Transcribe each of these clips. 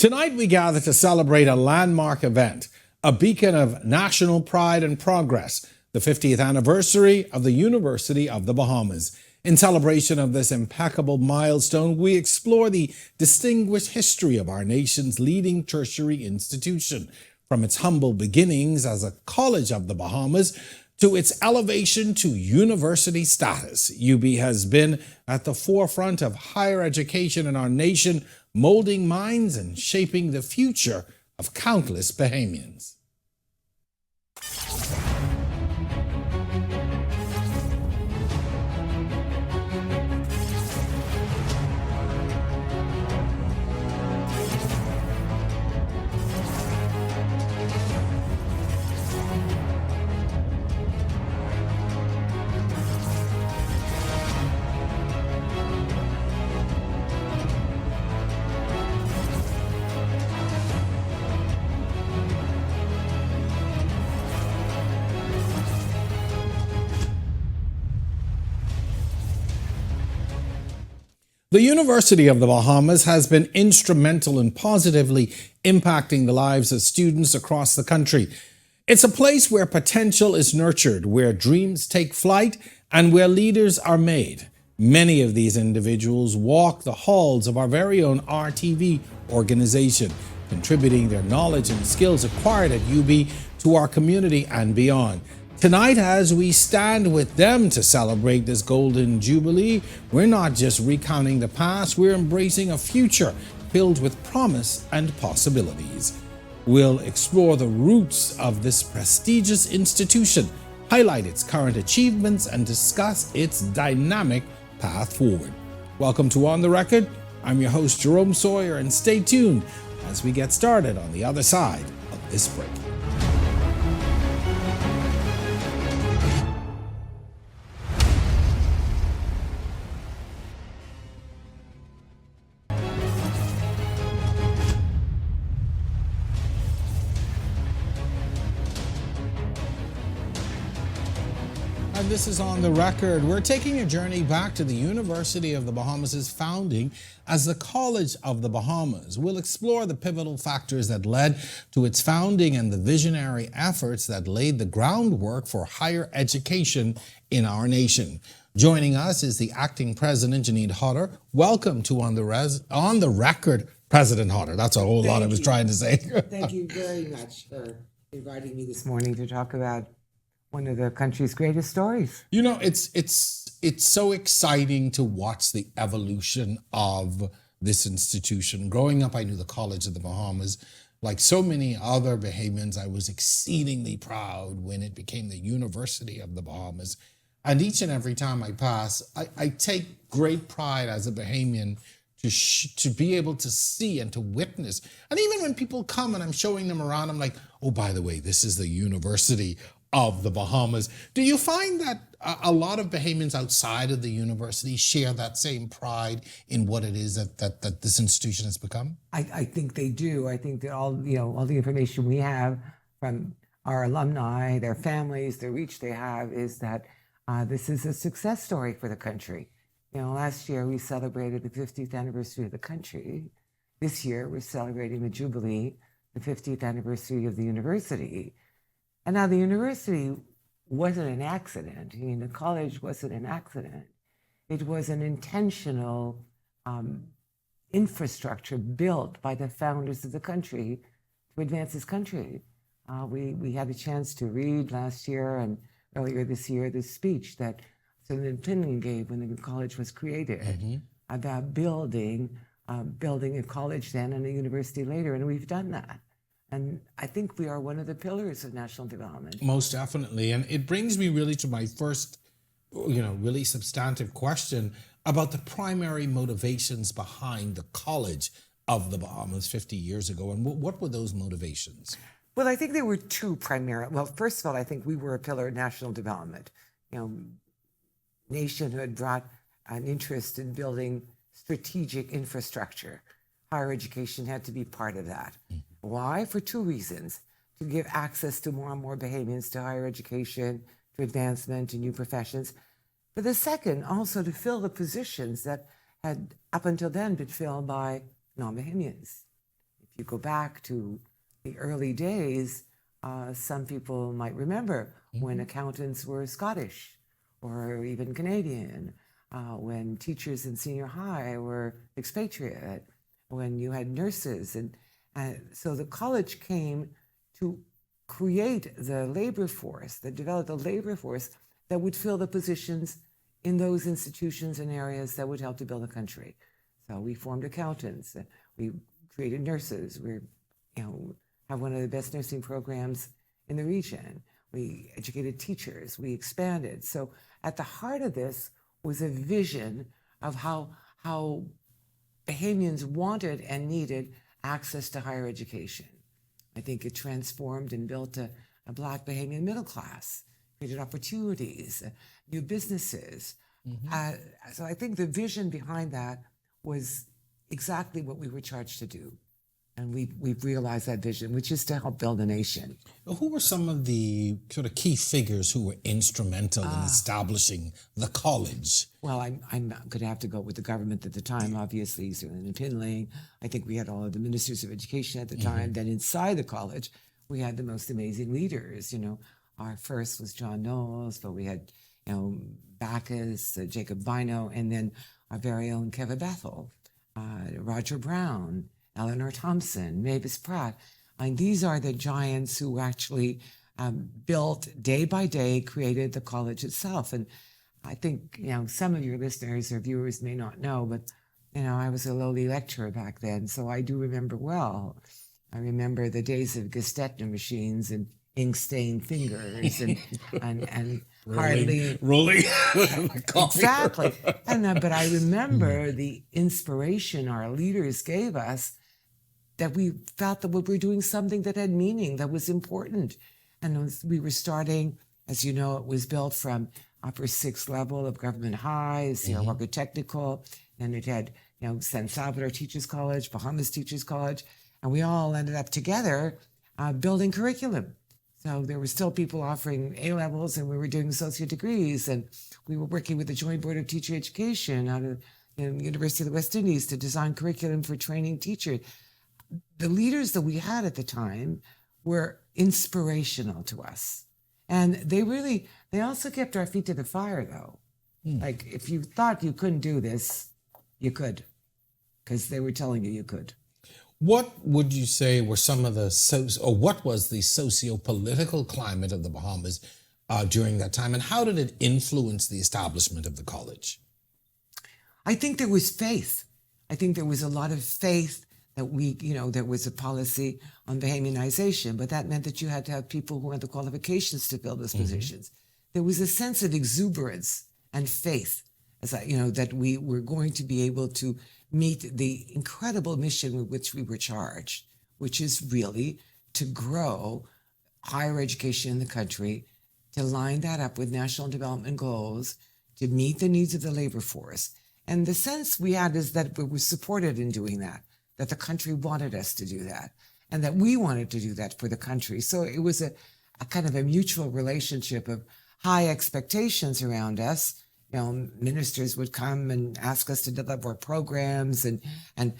Tonight we gather to celebrate a landmark event, a beacon of national pride and progress, the 50th anniversary of the University of the Bahamas. In celebration of this impeccable milestone, we explore the distinguished history of our nation's leading tertiary institution, from its humble beginnings as a college of the Bahamas to its elevation to university status. UB has been at the forefront of higher education in our nation, molding minds and shaping the future of countless Bahamians. The University of the Bahamas has been instrumental in positively impacting the lives of students across the country. It's a place where potential is nurtured, where dreams take flight, and where leaders are made. Many of these individuals walk the halls of our very own RTV organization, contributing their knowledge and skills acquired at UB to our community and beyond. Tonight, as we stand with them to celebrate this golden jubilee, we're not just recounting the past, we're embracing a future filled with promise and possibilities. We'll explore the roots of this prestigious institution, highlight its current achievements, and discuss its dynamic path forward. Welcome to On the Record. I'm your host, Jerome Sawyer, and stay tuned as we get started on the other side of this break. This is On the Record. We're taking a journey back to the University of the Bahamas' founding as the College of the Bahamas. We'll explore the pivotal factors that led to its founding and the visionary efforts that laid the groundwork for higher education in our nation. Joining us is the acting president, Janyne Hodder. Welcome to On the Record, President Hodder. That's a whole lot I was trying to say. Thank you very much for inviting me this morning to talk about one of the country's greatest stories. You know, it's so exciting to watch the evolution of this institution. Growing up, I knew the College of the Bahamas. Like so many other Bahamians, I was exceedingly proud when it became the University of the Bahamas. And each and every time I pass, I take great pride as a Bahamian to be able to see and to witness. And even when people come and I'm showing them around, I'm like, oh, by the way, this is the University of the Bahamas. Do you find that a lot of Bahamians outside of the university share that same pride in what it is that this institution has become? I think they do. I think that all the information we have from our alumni, their families, the reach they have is that this is a success story for the country. Last year we celebrated the 50th anniversary of the country. This year we're celebrating the Jubilee, the 50th anniversary of the university. And now the university wasn't an accident. The college wasn't an accident. It was an intentional infrastructure built by the founders of the country to advance this country. We had a chance to read last year and earlier this year this speech that Senator Finley gave when the college was created about building a college then and a university later, and we've done that. And I think we are one of the pillars of national development. Most definitely. And it brings me really to my first, really substantive question about the primary motivations behind the College of the Bahamas 50 years ago. And what were those motivations? Well, I think there were two primary. Well, first of all, I think we were a pillar of national development. Nationhood brought an interest in building strategic infrastructure. Higher education had to be part of that. Why? For two reasons. To give access to more and more Bahamians to higher education, to advancement, to new professions. But the second, also to fill the positions that had up until then been filled by non-Bahamians. If you go back to the early days, some people might remember when accountants were Scottish or even Canadian, when teachers in senior high were expatriate, when you had nurses. And so the college came to create the labor force, that developed the labor force that would fill the positions in those institutions and areas that would help to build a country. So we formed accountants, we created nurses, we have one of the best nursing programs in the region. We educated teachers, we expanded. So at the heart of this was a vision of how Bahamians wanted and needed access to higher education. I think it transformed and built a Black Bahamian middle class, created opportunities, new businesses. So I think the vision behind that was exactly what we were charged to do. And we've realized that vision, which is to help build a nation. Who were some of the sort of key figures who were instrumental in establishing the college? Well, I'm going to have to go with the government at the time, obviously, so in Pinling. I think we had all of the ministers of education at the time. Then inside the college, we had the most amazing leaders. Our first was John Knowles, but we had, Bacchus, Jacob Bino, and then our very own Kevin Bethel, Roger Brown, Eleanor Thompson, Mavis Pratt. And these are the giants who actually built day by day, created the college itself. And I think, some of your listeners or viewers may not know, but, I was a lowly lecturer back then, so I do remember well. I remember the days of Gestetner machines and ink-stained fingers and hardly rolling exactly. But I remember the inspiration our leaders gave us, that we felt that we were doing something that had meaning, that was important. And we were starting, as you know, it was built from upper sixth level of government high, Zhivargo Technical, and it had, San Salvador Teachers College, Bahamas Teachers College, and we all ended up together building curriculum. So there were still people offering A-levels, and we were doing associate degrees, and we were working with the Joint Board of Teacher Education out of the University of the West Indies to design curriculum for training teachers. The leaders that we had at the time were inspirational to us. And they also kept our feet to the fire, though. Like, if you thought you couldn't do this, you could, because they were telling you could. What would you say were some of what was the socio-political climate of the Bahamas during that time, and how did it influence the establishment of the college? I think there was faith. I think there was a lot of faith that there was a policy on Bahamianization, but that meant that you had to have people who had the qualifications to fill those positions. There was a sense of exuberance and faith, that we were going to be able to meet the incredible mission with which we were charged, which is really to grow higher education in the country, to line that up with national development goals, to meet the needs of the labor force. And the sense we had is that we were supported in doing that the country wanted us to do that, and that we wanted to do that for the country. So it was a kind of a mutual relationship of high expectations around us. Ministers would come and ask us to deliver programs and a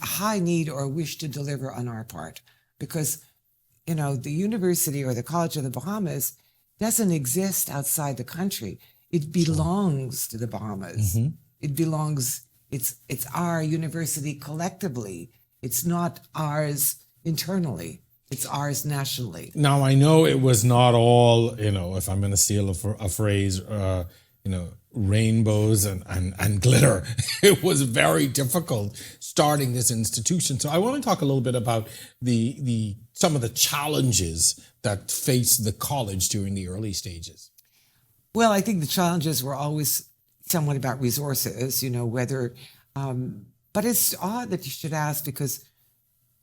high need or wish to deliver on our part, because, the university or the College of the Bahamas doesn't exist outside the country. It belongs to the Bahamas. It belongs. It's our university collectively. It's not ours internally. It's ours nationally. Now, I know it was not all, if I'm going to steal a phrase, rainbows and glitter. It was very difficult starting this institution. So I want to talk a little bit about some of the challenges that faced the college during the early stages. Well, I think the challenges were always somewhat about resources, but it's odd that you should ask, because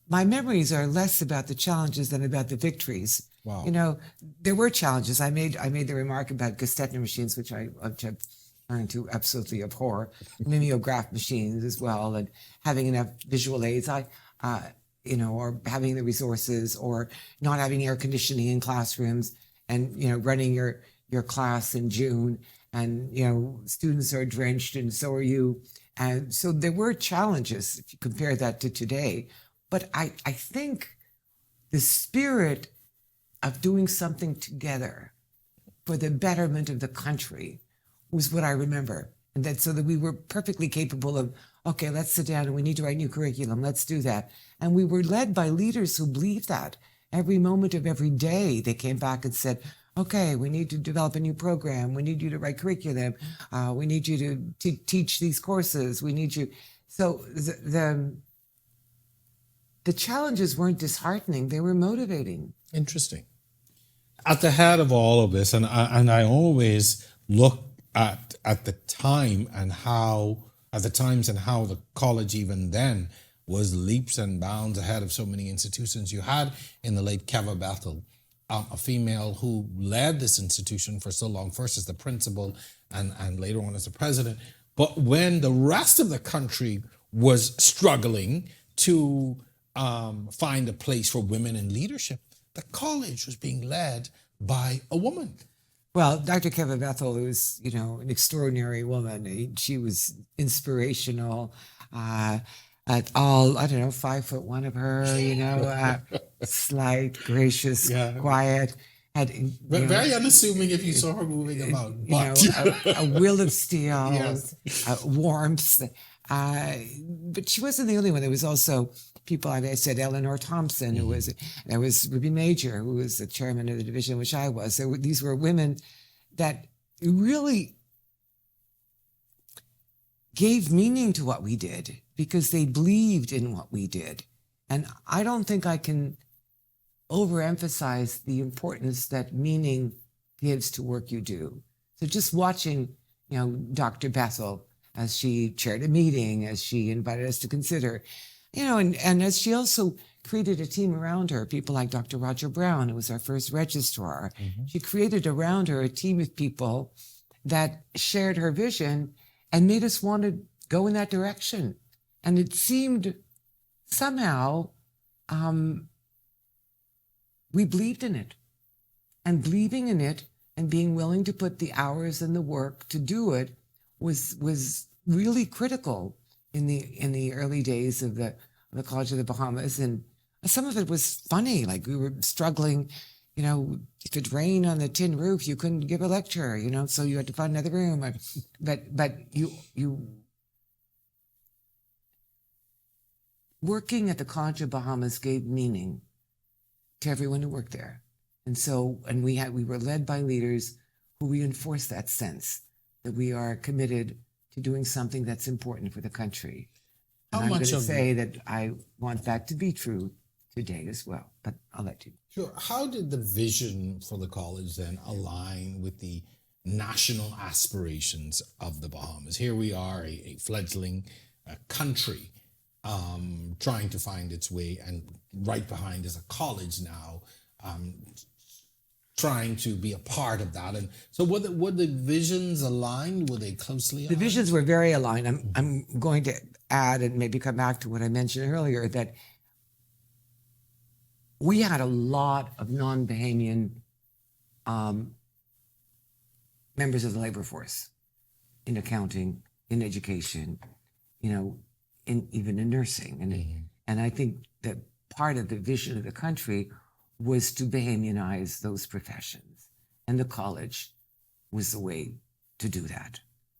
my memories are less about the challenges than about the victories. Wow. There were challenges. I made the remark about Gestetner machines, which I've learned to absolutely abhor, mimeograph machines as well, and having enough visual aids, or having the resources, or not having air conditioning in classrooms, and, running your class in June, and, students are drenched and so are you. And so there were challenges if you compare that to today. But I think the spirit of doing something together for the betterment of the country was what I remember. And that so that we were perfectly capable of, okay, let's sit down and we need to write new curriculum. Let's do that. And we were led by leaders who believed that. Every moment of every day, they came back and said, okay, we need to develop a new program. We need you to write curriculum. We need you to teach these courses. We need you. So the challenges weren't disheartening. They were motivating. Interesting. At the head of all of this, and I always look at the time and how the college even then was leaps and bounds ahead of so many institutions. You had in the late Keva Bethel, a female who led this institution for so long, first as the principal and later on as the president. But when the rest of the country was struggling to find a place for women in leadership, the college was being led by a woman. Well, Dr. Keva Bethel was, an extraordinary woman. She was inspirational. At all, 5'1" of her, slight, gracious, quiet. Had very unassuming if you saw her moving about. A will of steel, Yes. Warmth. But she wasn't the only one. There was also people, I said, Eleanor Thompson, there was Ruby Major, who was the chairman of the division, which I was. These were women that really gave meaning to what we did because they believed in what we did. And I don't think I can overemphasize the importance that meaning gives to work you do. So just watching, Dr. Bethel as she chaired a meeting, as she invited us to consider, and as she also created a team around her, people like Dr. Roger Brown, who was our first registrar. She created around her a team of people that shared her vision and made us want to go in that direction. And it seemed somehow we believed in it. And believing in it and being willing to put the hours and the work to do it was really critical in the early days of the College of the Bahamas. And some of it was funny, like we were struggling, if it rained on the tin roof, you couldn't give a lecture, so you had to find another room. But you working at the College of Bahamas gave meaning to everyone who worked there. And we were led by leaders who reinforced that sense that we are committed to doing something that's important for the country. And I'm going to say that I want that to be true today as well, but I'll let you. Sure. How did the vision for the college then align with the national aspirations of the Bahamas? Here we are, a fledgling country trying to find its way, and right behind is a college now trying to be a part of that. And so were the visions aligned? Were they closely aligned? The visions were very aligned. I'm going to add and maybe come back to what I mentioned earlier, that we had a lot of non-Bahamian members of the labor force in accounting, in education, even in nursing. And I think that part of the vision of the country was to Bahamianize those professions. And the college was the way to do that,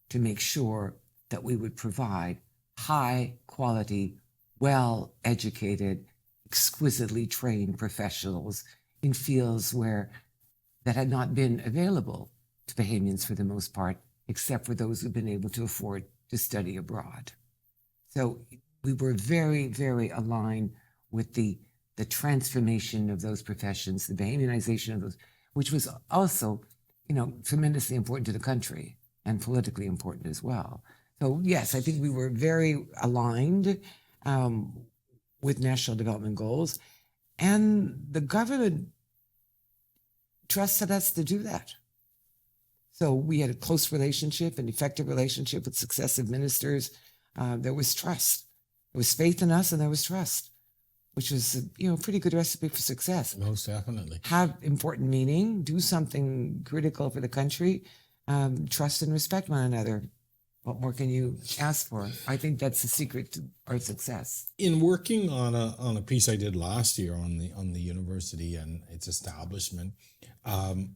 to make sure that we would provide high quality, well-educated, exquisitely trained professionals in fields that had not been available to Bahamians for the most part, except for those who've been able to afford to study abroad. So we were very, very aligned with the transformation of those professions, the Bahamianization of those, which was also, tremendously important to the country and politically important as well. So yes, I think we were very aligned with national development goals, and the government trusted us to do that. So we had a close relationship, an effective relationship with successive ministers. There was trust. There was faith in us, and there was trust, which was a pretty good recipe for success. Most definitely. Have important meaning, do something critical for the country, trust and respect one another. What more can you ask for? I think that's the secret to our success. In working on a piece I did last year on the university and its establishment,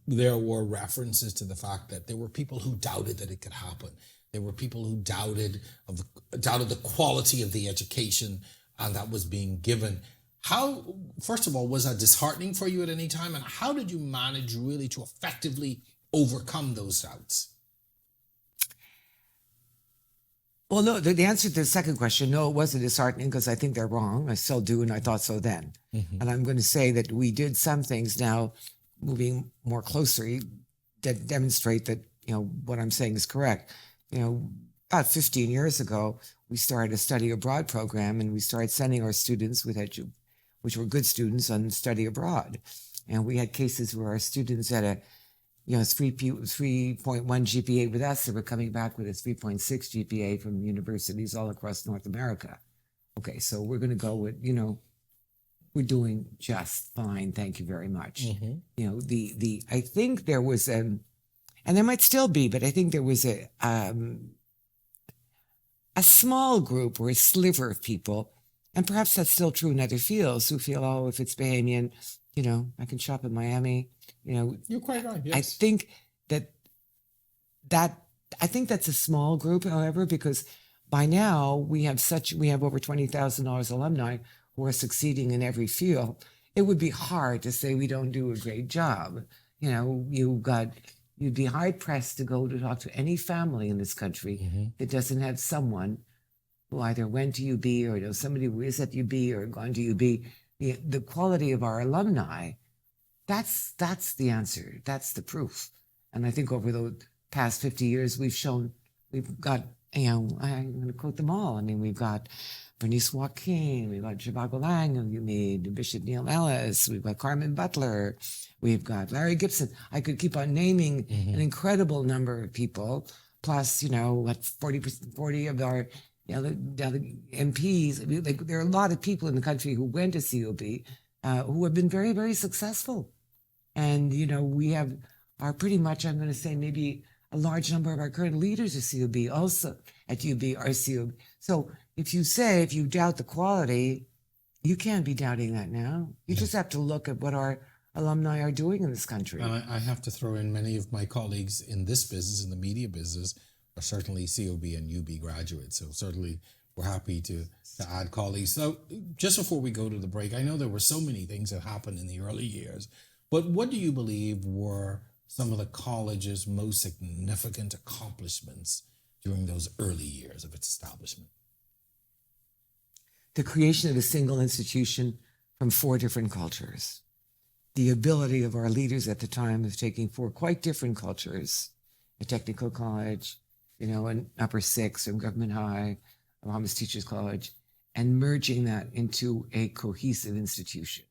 there were references to the fact that there were people who doubted that it could happen. There were people who doubted the quality of the education that was being given. How, first of all, was that disheartening for you at any time? And how did you manage really to effectively overcome those doubts? Well, no, the answer to the second question, no, it wasn't disheartening because I think they're wrong. I still do, and I thought so then. Mm-hmm. And I'm going to say that we did some things now, moving more closely, that demonstrate that, what I'm saying is correct. About 15 years ago, we started a study abroad program, and we started sending our students, which were good students, on study abroad. And we had cases where our students had a 3.1 GPA with us. They were coming back with a 3.6 GPA from universities all across North America. Okay, so we're going to go with, we're doing just fine. Thank you very much. Mm-hmm. I think there was and there might still be, but I think there was a small group or a sliver of people, and perhaps that's still true in other fields, who feel, oh, if it's Bahamian, I can shop in Miami. You're quite right. Yes. I think that's a small group, however, because by now we have over $20,000 alumni who are succeeding in every field. It would be hard to say we don't do a great job. You'd be hard pressed to go to talk to any family in this country Mm-hmm. that doesn't have someone who either went to UB or knows somebody who is at UB or gone to UB. The quality of our alumni, that's the answer. That's the proof. And I think over the past 50 years, we've got, I'm going to quote them all. I mean, we've got Bernice Joaquin, we've got Zhivargo Laing, who you made, Bishop Neil Ellis, we've got Carmen Butler, we've got Larry Gibson. I could keep on naming Mm-hmm. an incredible number of people, plus, 40 of our the MPs. There are a lot of people in the country who went to COB who have been very, very successful. And, we are pretty much, I'm going to say, maybe a large number of our current leaders at COB also at UB are COB. So if you doubt the quality, you can't be doubting that now. You just have to look at what our alumni are doing in this country. And I have to throw in many of my colleagues in this business, in the media business, are certainly COB and UB graduates. So certainly we're happy to add colleagues. So just before we go to the break, I know there were so many things that happened in the early years, but what do you believe were some of the college's most significant accomplishments during those early years of its establishment? The creation of a single institution from 4 different cultures. The ability of our leaders at the time of taking 4 quite different cultures, a technical college, an upper 6 or government high, a Bahamas Teachers College, and merging that into a cohesive institution.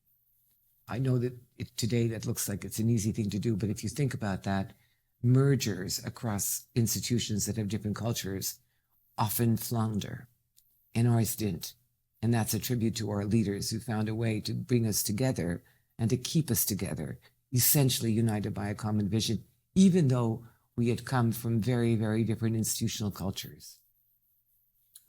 I know that today that looks like it's an easy thing to do, but if you think about that, mergers across institutions that have different cultures often flounder, and ours didn't. And that's a tribute to our leaders who found a way to bring us together and to keep us together, essentially united by a common vision, even though we had come from very, very different institutional cultures.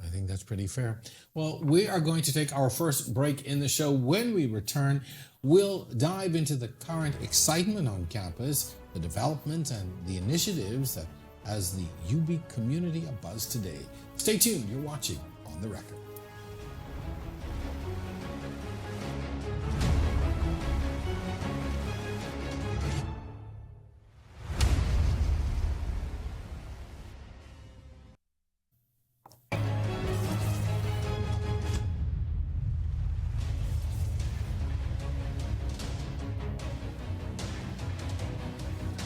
I think that's pretty fair. Well, we are going to take our first break in the show. When we return, we'll dive into the current excitement on campus, the development and the initiatives that has the UB community abuzz today. Stay tuned. You're watching On the Record.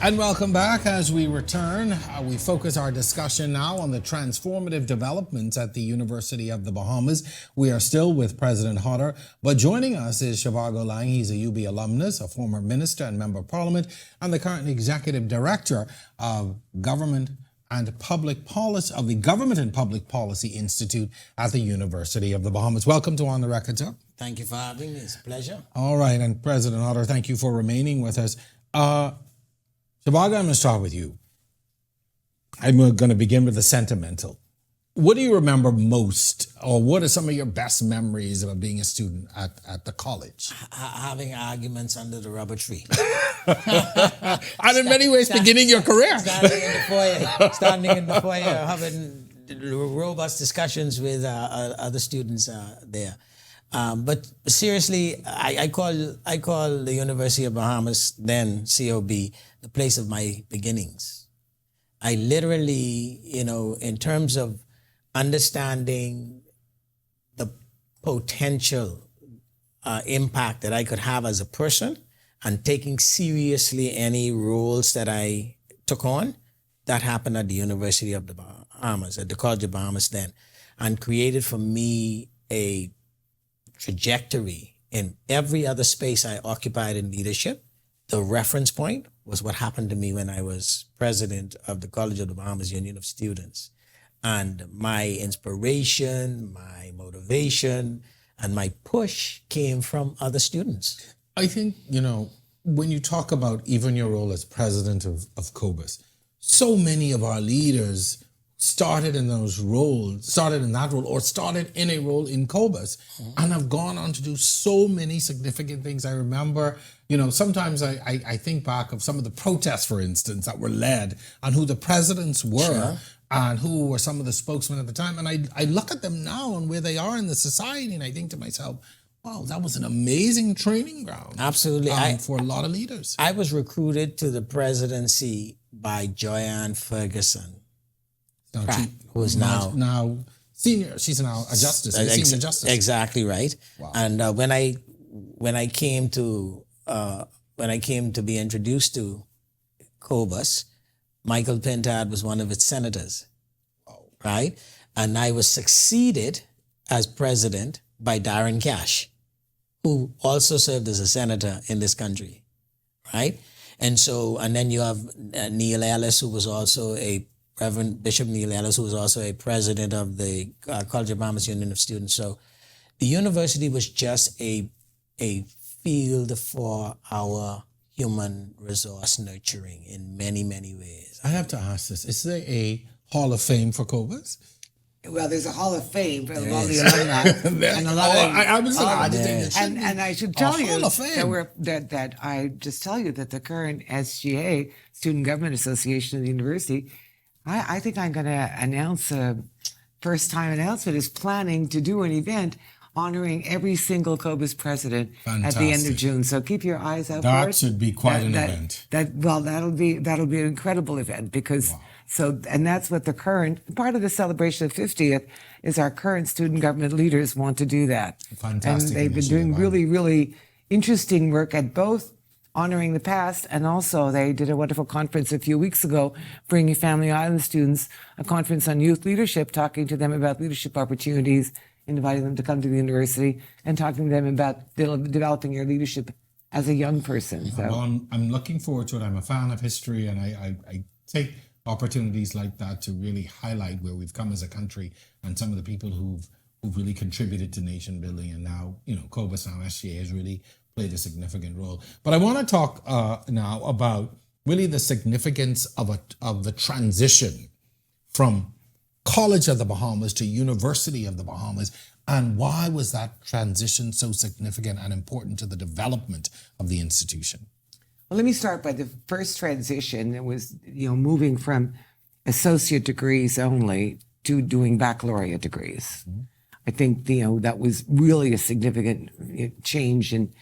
And welcome back. As we return, we focus our discussion now on the transformative developments at the University of the Bahamas. We are still with President Hodder, but joining us is Zhivargo Laing. He's a UB alumnus, a former minister and member of parliament, and the current executive director of Government and Public Policy of the Government and Public Policy Institute at the University of the Bahamas. Welcome to On the Record, sir. Thank you for having me. It's a pleasure. All right, and President Hodder, thank you for remaining with us. Zhivargo, I'm going to start with you. I'm going to begin with the sentimental. What do you remember most, or what are some of your best memories of being a student at the college? Having arguments under the rubber tree. And in many ways, beginning your career. Standing in the foyer, having robust discussions with other students there. But seriously, I call the University of Bahamas, then COB, the place of my beginnings. I literally, in terms of understanding the potential impact that I could have as a person and taking seriously any roles that I took on, that happened at the University of the Bahamas, at the College of Bahamas then, and created for me a trajectory in every other space I occupied in leadership. The reference point was what happened to me when I was president of the College of the Bahamas Union of Students. And my inspiration, my motivation, and my push came from other students. I think, when you talk about even your role as president of COBUS, so many of our leaders started in that role, or started in a role in COBUS, and have gone on to do so many significant things. I remember, sometimes I think back of some of the protests, for instance, that were led, and who the presidents were, and who were some of the spokesmen at the time. And I look at them now and where they are in the society, and I think to myself, wow, that was an amazing training ground. Absolutely. For a lot of leaders. I was recruited to the presidency by Joyanne Ferguson, who is now senior. She's now a justice, a senior justice. Exactly right. Wow. And when I came to be introduced to COBUS, Michael Pintard was one of its senators, right? And I was succeeded as president by Darren Cash, who also served as a senator in this country, right? And then you have Neil Ellis, who was also Reverend Bishop Neil Ellis, who was also a president of the College of Bahamas Union of Students. So the university was just a field for our human resource nurturing in many, many ways. I have to ask this. Is there a Hall of Fame for COBUS? Well, there's a Hall of Fame for all the alumni, and a lot of. And I should tell you that I just tell you that the current SGA, Student Government Association of the University, I think I'm going to announce first-time announcement is planning to do an event honoring every single COBUS president at the end of June. So keep your eyes out for it. That should be quite an event. That'll be an incredible event because. Wow. And that's what the current part of the celebration of 50th is. Our current student government leaders want to do that. Fantastic. And they've been doing really, really interesting work at both honoring the past, and also they did a wonderful conference a few weeks ago, bringing Family Island students, a conference on youth leadership, talking to them about leadership opportunities, inviting them to come to the university, and talking to them about developing your leadership as a young person. So. Well, I'm looking forward to it. I'm a fan of history, and I take opportunities like that to really highlight where we've come as a country and some of the people who've really contributed to nation building. And now, COBUS, now SGA, has really played a significant role. But I want to talk now about really the significance of the transition from College of the Bahamas to University of the Bahamas, and why was that transition so significant and important to the development of the institution? Well, let me start by the first transition. It was, moving from associate degrees only to doing baccalaureate degrees. Mm-hmm. I think, that was really a significant change in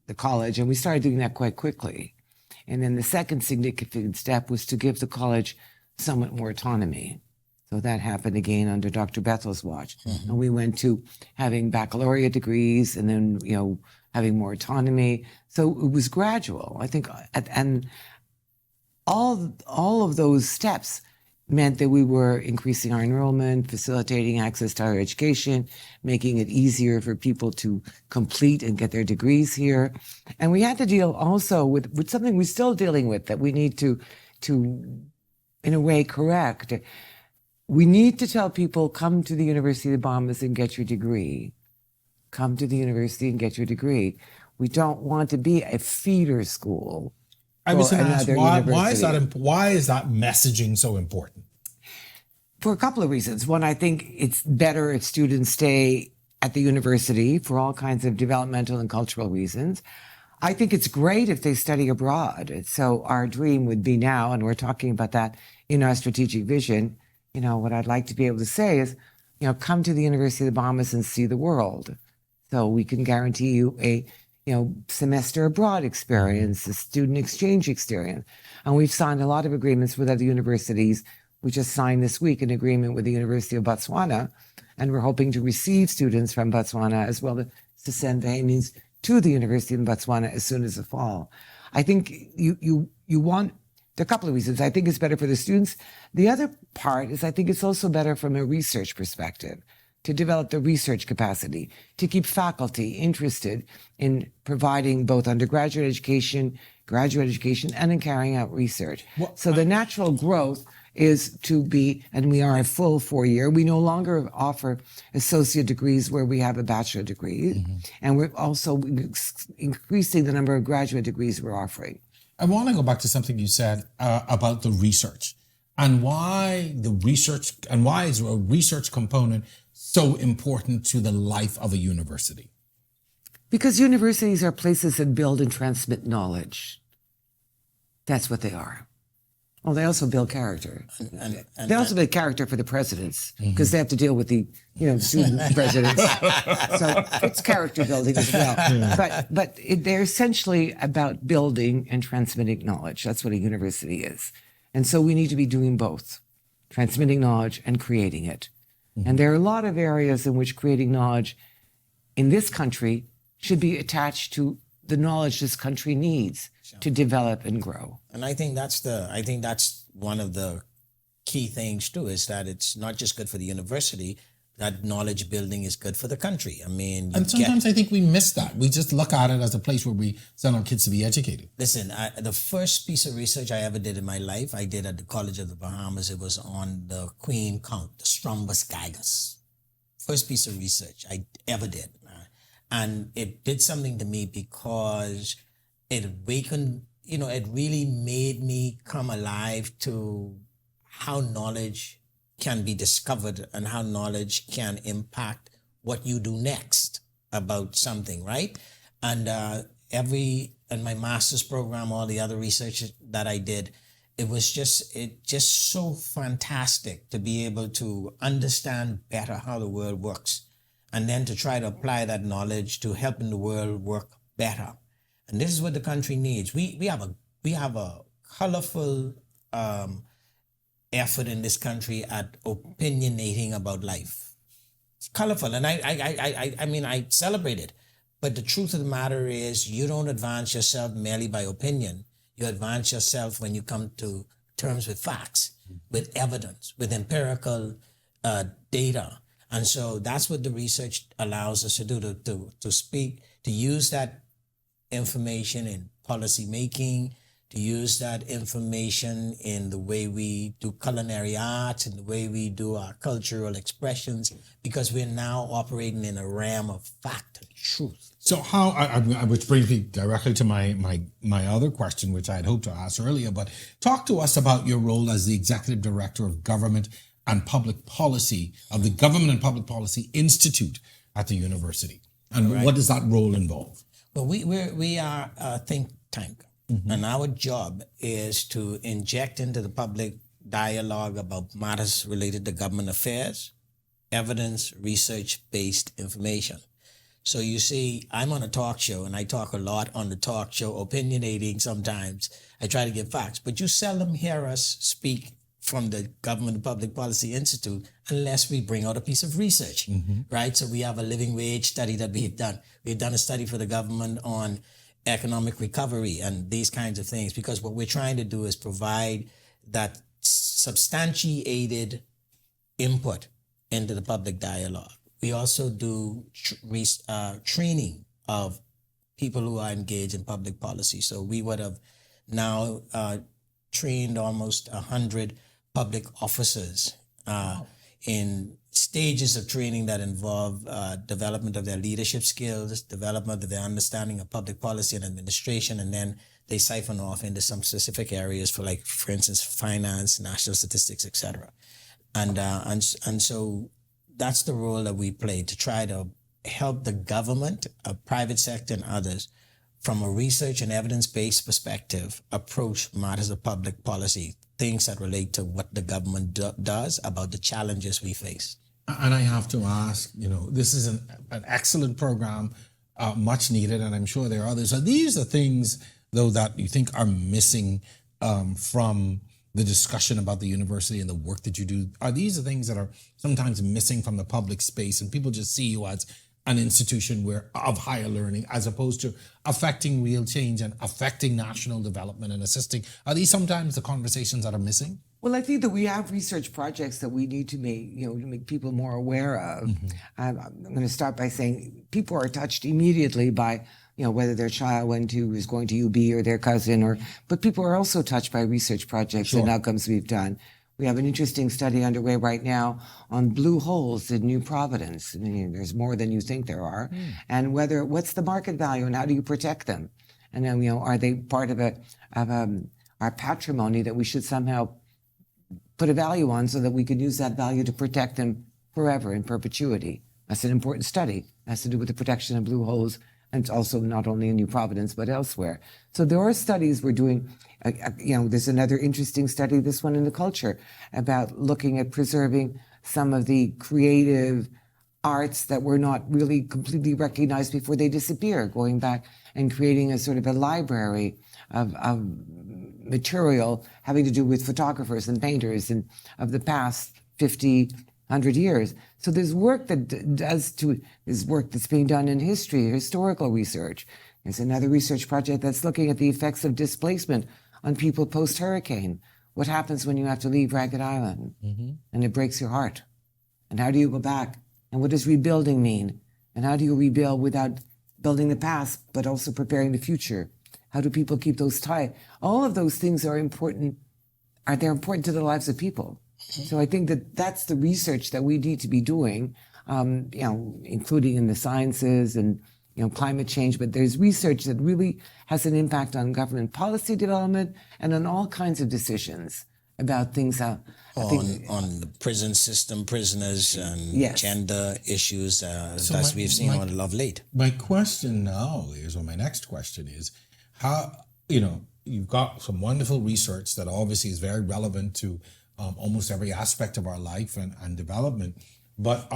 the college, and we started doing that quite quickly. And then the second significant step was to give the college somewhat more autonomy. So that happened again under Dr. Bethel's watch. Mm-hmm. And we went to having baccalaureate degrees and then, having more autonomy. So it was gradual, I think. And all of those steps meant that we were increasing our enrollment, facilitating access to higher education, making it easier for people to complete and get their degrees here. And we had to deal also with something we're still dealing with that we need to, in a way, correct. We need to tell people, come to the University of the Bahamas and get your degree. Come to the university and get your degree. We don't want to be a feeder school I was for going to ask, another university. why is that messaging so important? For a couple of reasons. One, I think it's better if students stay at the university for all kinds of developmental and cultural reasons. I think it's great if they study abroad. So our dream would be now, and we're talking about that in our strategic vision, what I'd like to be able to say is, come to the University of the Bahamas and see the world. So we can guarantee you a, semester abroad experience, a student exchange experience. And we've signed a lot of agreements with other universities. We just signed this week an agreement with the University of Botswana, and we're hoping to receive students from Botswana as well to send Bahamians to the University of Botswana as soon as the fall. I think you want, there are a couple of reasons. I think it's better for the students. The other part is I think it's also better from a research perspective to develop the research capacity, to keep faculty interested in providing both undergraduate education, graduate education, and in carrying out research. So the natural growth is to be, and we are a full 4-year. We no longer offer associate degrees where we have a bachelor degree. And we're also increasing the number of graduate degrees we're offering. I want to go back to something you said about the research and why is a research component so important to the life of a university? Because universities are places that build and transmit knowledge. That's what they are. Well, they also build character. They also build character for the presidents because they have to deal with the, student presidents. So it's character building as well. But they're essentially about building and transmitting knowledge. That's what a university is. And so we need to be doing both, transmitting knowledge and creating it. And there are a lot of areas in which creating knowledge in this country should be attached to the knowledge this country needs to develop and grow. And I think that's one of the key things too, is that it's not just good for the university, that knowledge building is good for the country. I mean, and sometimes I think we miss that. We just look at it as a place where we send our kids to be educated. Listen, the first piece of research I ever did in my life, I did at the College of the Bahamas. It was on the Queen Count, the Strumbus Gigas. First piece of research I ever did. And it did something to me because it awakened, it really made me come alive to how knowledge can be discovered and how knowledge can impact what you do next about something, right? And in my master's program, all the other research that I did, it just so fantastic to be able to understand better how the world works and then to try to apply that knowledge to helping the world work better. And this is what the country needs. We have a colorful effort in this country at opinionating about life. It's colorful, and I celebrate it. But the truth of the matter is, you don't advance yourself merely by opinion. You advance yourself when you come to terms with facts, with evidence, with empirical data. And so that's what the research allows us to do, to speak, to use that information in policy making, to use that information in the way we do culinary arts, in the way we do our cultural expressions, because we're now operating in a realm of fact and truth. So how, which brings me directly to my other question, which I had hoped to ask earlier, but talk to us about your role as the Executive Director of Government and Public Policy of the Government and Public Policy Institute at the university. And what does that role involve? Well, we are a think tank. And our job is to inject into the public dialogue about matters related to government affairs, evidence, research-based information. So you see, I'm on a talk show, and I talk a lot on the talk show, opinionating sometimes. I try to give facts, but you seldom hear us speak from the Government and Public Policy Institute unless we bring out a piece of research, right? So we have a living wage study that we've done. We've done a study for the government on economic recovery and these kinds of things, because what we're trying to do is provide that substantiated input into the public dialogue. We also do training of people who are engaged in public policy. So we would have now trained almost 100 public officers in stages of training that involve development of their leadership skills, development of their understanding of public policy and administration, and then they siphon off into some specific areas for, like, for instance, finance, national statistics, etc. And so that's the role that we play, to try to help the government, private sector, and others, from a research and evidence-based perspective, approach matters of public policy, things that relate to what the government does about the challenges we face. And I have to ask, this is an excellent program, much needed, and I'm sure there are others. Are these the things, though, that you think are missing from the discussion about the university and the work that you do? Are these the things that are sometimes missing from the public space, and people just see you as an institution of higher learning, as opposed to affecting real change and affecting national development and assisting? Are these sometimes the conversations that are missing? Well, I think that we have research projects that we need to make, to make people more aware of. I'm going to start by saying people are touched immediately by, whether their child is going to UB or their cousin, but people are also touched by research projects and outcomes we've done. We have an interesting study underway right now on blue holes in New Providence. I mean, there's more than you think there are. And what's the market value and how do you protect them? And then, are they part of our patrimony that we should somehow put a value on so that we could use that value to protect them forever in perpetuity? That's an important study. It has to do with the protection of blue holes, and it's also not only in New Providence, but elsewhere. So there are studies we're doing. There's another interesting study, this one in the culture, about looking at preserving some of the creative arts that were not really completely recognized before they disappear, going back and creating a sort of a library of material having to do with photographers and painters and of the past 50, 100 years. So there's work there's work that's being done in history, historical research. There's another research project that's looking at the effects of displacement on people post-hurricane. What happens when you have to leave Ragged Island and it breaks your heart? And how do you go back? And what does rebuilding mean? And how do you rebuild without building the past, but also preparing the future? How do people keep those ties? All of those things are important. They're important to the lives of people. So I think that's the research that we need to be doing, including in the sciences and, climate change. But there's research that really has an impact on government policy development and on all kinds of decisions about things. On the prison system, prisoners, and gender issues that we've seen of late. My question now is, or my next question is, how, you've got some wonderful research that obviously is very relevant to almost every aspect of our life and development, but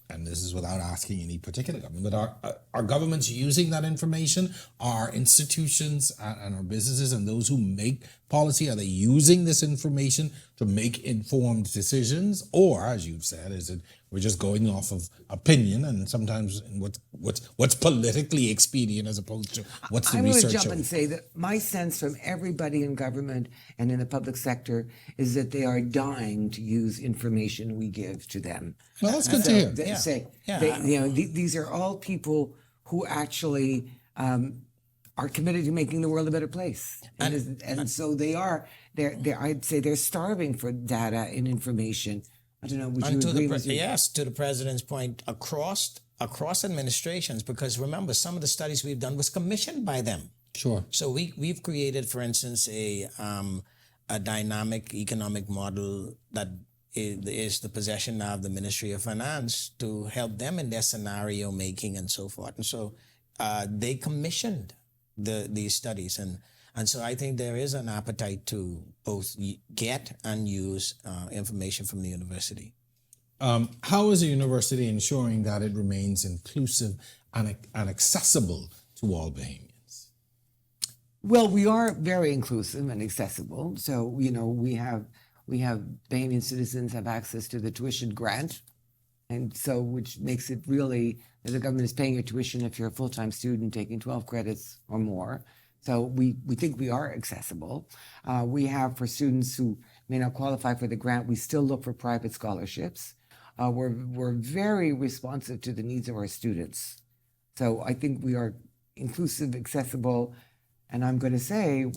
and this is without asking any particular government, but are governments using that information? Are institutions and our businesses and those who make policy, are they using this information to make informed decisions? Or, as you've said, is it we're just going off of opinion and sometimes what's politically expedient as opposed to what's the research? I'm going to jump and say that my sense from everybody in government and in the public sector is that they are dying to use information we give to them. Well, that's good to hear. These are all people who actually are committed to making the world a better place, and so they are. I'd say they're starving for data and information. I don't know. Would you agree with you? Yes, to the president's point, across administrations, because remember, some of the studies we've done was commissioned by them. Sure. So we've created, for instance, a dynamic economic model that is the possession now of the Ministry of Finance to help them in their scenario making and so forth. And so they commissioned these studies. And so I think there is an appetite to both get and use information from the university. How is a university ensuring that it remains inclusive and accessible to all Bahamians? Well, we are very inclusive and accessible. So, we have Bahamian citizens have access to the tuition grant. And so, which makes it really that the government is paying your tuition if you're a full-time student taking 12 credits or more. So we think we are accessible. We have, for students who may not qualify for the grant, we still look for private scholarships. We're very responsive to the needs of our students. So I think we are inclusive, accessible, and I'm going to say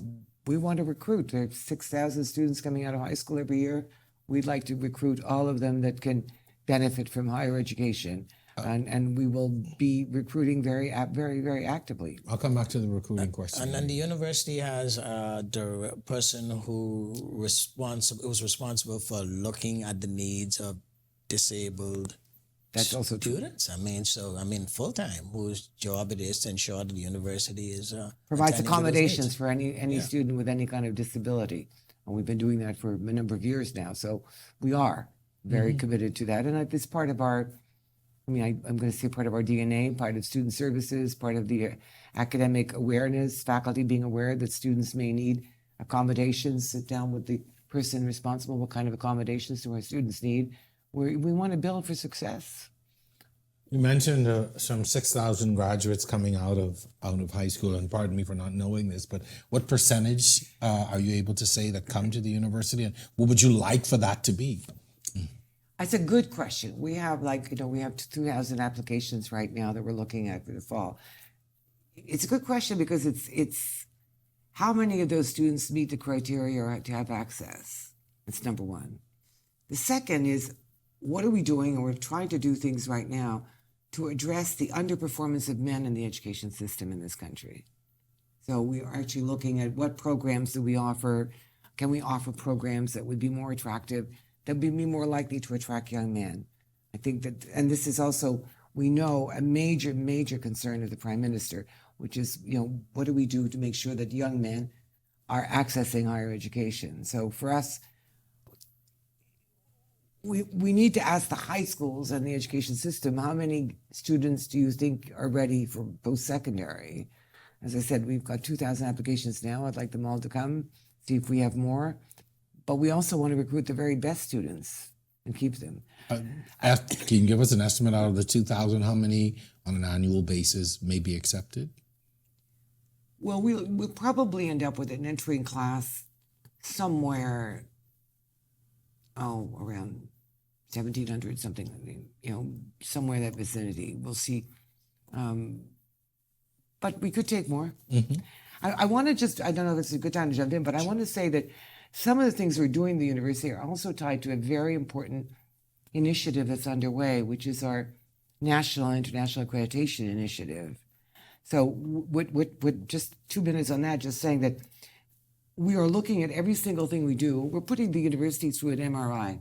we want to recruit. There's 6,000 students coming out of high school every year. We'd like to recruit all of them that can benefit from higher education. and we will be recruiting very actively. I'll come back to the recruiting question. And then the university has the person who was responsible for looking at the needs of disabled That's also true. students. Full time, whose job it is to ensure that the university is Provides attending to those accommodations needs. for any student with any kind of disability. And we've been doing that for a number of years now. So we are very committed to that. And it's part of our, I'm going to say part of our DNA, part of student services, part of the academic awareness, faculty being aware that students may need accommodations, sit down with the person responsible, what kind of accommodations do our students need. We want to build for success. You mentioned some 6,000 graduates coming out of high school, and pardon me for not knowing this, but what percentage are you able to say that come to the university, and what would you like for that to be? That's a good question. We have we have 2,000 applications right now that we're looking at for the fall. It's a good question because it's how many of those students meet the criteria to have access. That's number one. The second is, what are we doing? And we're trying to do things right now to address the underperformance of men in the education system in this country. So we are actually looking at what programs do we offer. Can we offer programs that would be more attractive, that would be more likely to attract young men? I think that, and this is also, we know, a major concern of the Prime Minister, which is, what do we do to make sure that young men are accessing higher education? So for us, we need to ask the high schools and the education system, how many students do you think are ready for post-secondary? As I said, we've got 2,000 applications now. I'd like them all to come, see if we have more. But we also want to recruit the very best students and keep them. Can you give us an estimate out of the 2,000, how many on an annual basis may be accepted? Well, we'll probably end up with an entering class somewhere, around 1,700, something, somewhere in that vicinity. We'll see. But we could take more. I want to just, I don't know if it's a good time to jump in, but I want to say that some of the things we're doing at the university are also tied to a very important initiative that's underway, which is our national and international accreditation initiative. So with just 2 minutes on that, just saying that we are looking at every single thing we do. We're putting the university through an MRI.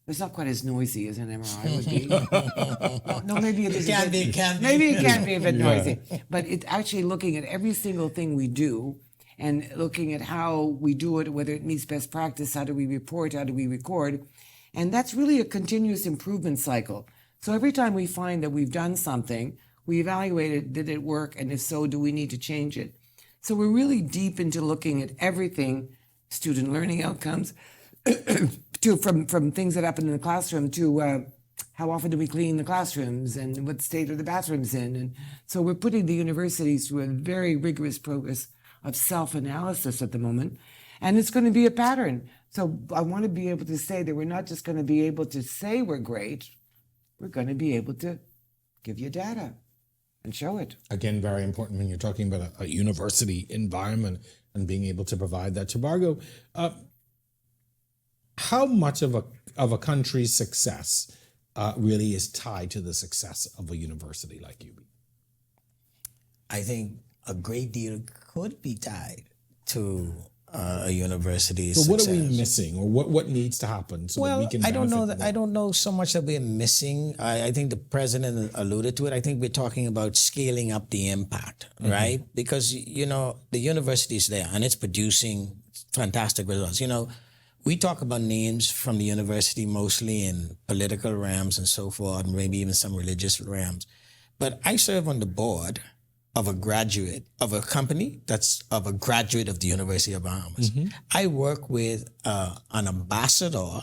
It's not quite as noisy as an MRI would be. No, maybe it is. It can be. Maybe it can be a bit noisy. But it's actually looking at every single thing we do and looking at how we do it, whether it meets best practice, how do we report, how do we record. And that's really a continuous improvement cycle. So every time we find that we've done something, we evaluate it, did it work, and if so, do we need to change it? So we're really deep into looking at everything, student learning outcomes, from things that happen in the classroom to how often do we clean the classrooms and what state are the bathrooms in. And so we're putting the universities through a very rigorous process of self-analysis at the moment. And it's going to be a pattern. So I want to be able to say that we're not just going to be able to say we're great, we're going to be able to give you data and show it. Again, very important when you're talking about a university environment and being able to provide that. Zhivargo, how much of a country's success really is tied to the success of a university like UB? I think a great deal could be tied to a university's So what success. are we missing, or what needs to happen so that we can I don't know benefit that. I don't know so much that we're missing. I think the president alluded to it. I think we're talking about scaling up the impact, right? Because the university is there and it's producing fantastic results. We talk about names from the university mostly in political realms and so forth, and maybe even some religious realms. But I serve on the board of a graduate of a company that's of a graduate of the University of Bahamas. I work with an ambassador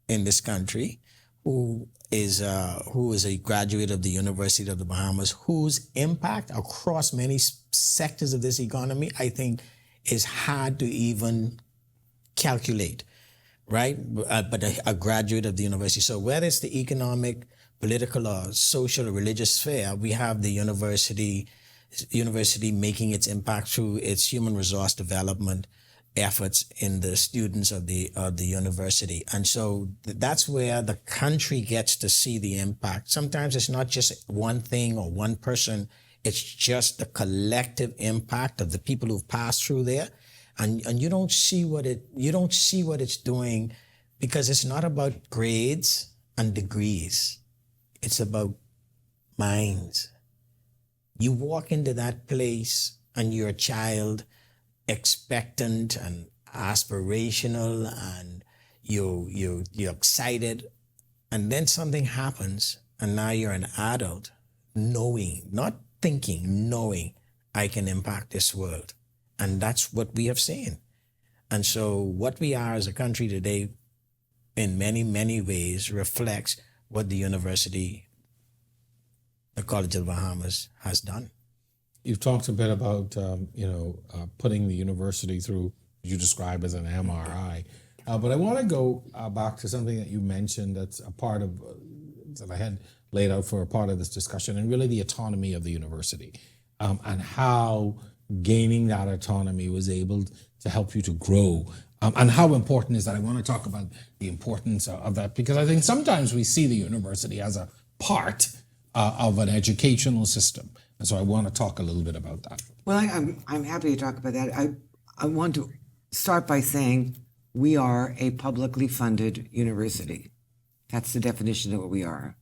in this country who is a graduate of the University of the Bahamas, whose impact across many sectors of this economy, I think, is hard to even calculate, right? But a graduate of the university. So whether it's the economic, political, or social or religious sphere, we have the university making its impact through its human resource development, efforts in the students of the university. And so that's where the country gets to see the impact. Sometimes it's not just one thing or one person. It's just the collective impact of the people who've passed through there. And you don't see what it's doing, because it's not about grades and degrees. It's about minds. You walk into that place and you're a child, expectant and aspirational, and you're excited, and then something happens, and now you're an adult, knowing, not thinking, knowing I can impact this world. And that's what we have seen. And so what we are as a country today, in many, many ways, reflects what the university, the College of the Bahamas, has done. You've talked a bit about, putting the university through what you describe as an MRI. But I want to go back to something that you mentioned that's a part of, that I had laid out for a part of this discussion, and really the autonomy of the university, and how gaining that autonomy was able to help you to grow. And how important is that? I want to talk about the importance of that, because I think sometimes we see the university as a part of an educational system. And so I want to talk a little bit about that. Well, I'm happy to talk about that. I want to start by saying we are a publicly funded university. That's the definition of what we are.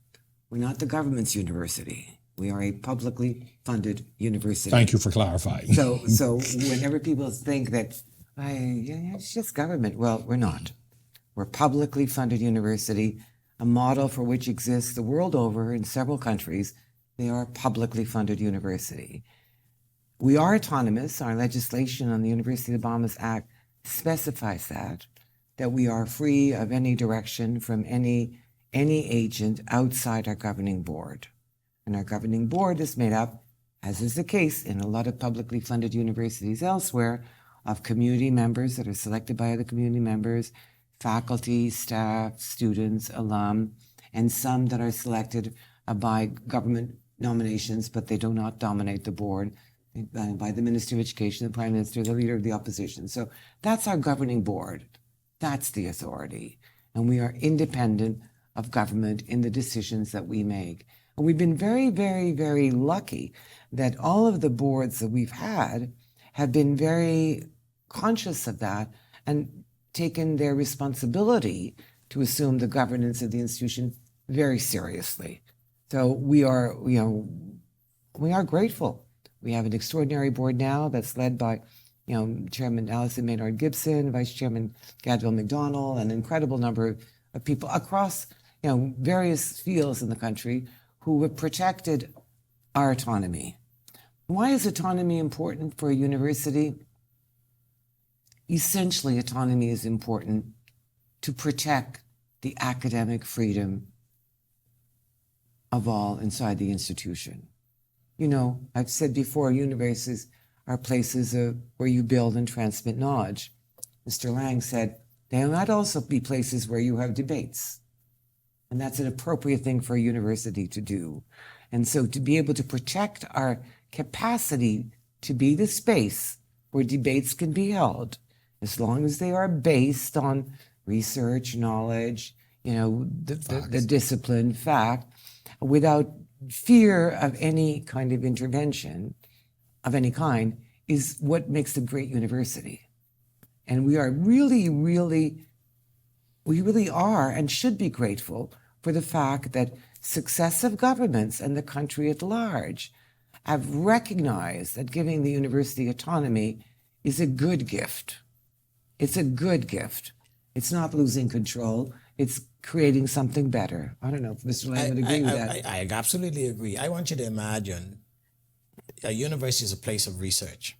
We're not the government's university. We are a publicly funded university. Thank you for clarifying. So whenever people think that it's just government, well, we're not. We're a publicly funded university, a model for which exists the world over in several countries. They are a publicly funded university. We are autonomous. Our legislation on the University of the Bahamas Act specifies that we are free of any direction from any agent outside our governing board. And our governing board is made up, as is the case in a lot of publicly funded universities elsewhere, of community members that are selected by other community members, faculty, staff, students, alum, and some that are selected by government nominations, but they do not dominate the board, by the Minister of Education, the Prime Minister, the Leader of the Opposition. So that's our governing board. That's the authority. And we are independent of government in the decisions that we make. And we've been very, very, very lucky that all of the boards that we've had have been very conscious of that and taken their responsibility to assume the governance of the institution very seriously. So we are grateful. We have an extraordinary board now that's led by, Chairman Alison Maynard Gibson, Vice Chairman Gadwell McDonnell, an incredible number of people across, various fields in the country who have protected our autonomy. Why is autonomy important for a university? Essentially, autonomy is important to protect the academic freedom of all inside the institution. I've said before, universities are places where you build and transmit knowledge. Mr. Laing said, they might also be places where you have debates. And that's an appropriate thing for a university to do. And so to be able to protect our capacity to be the space where debates can be held, as long as they are based on research, knowledge, the discipline, fact, without fear of any kind of intervention of any kind, is what makes a great university. And we are really, really, we really are and should be grateful for the fact that successive governments and the country at large have recognized that giving the university autonomy is a good gift. It's a good gift. It's not losing control. It's creating something better. I don't know if Mr. Laing would agree with that. I absolutely agree. I want you to imagine a university is a place of research,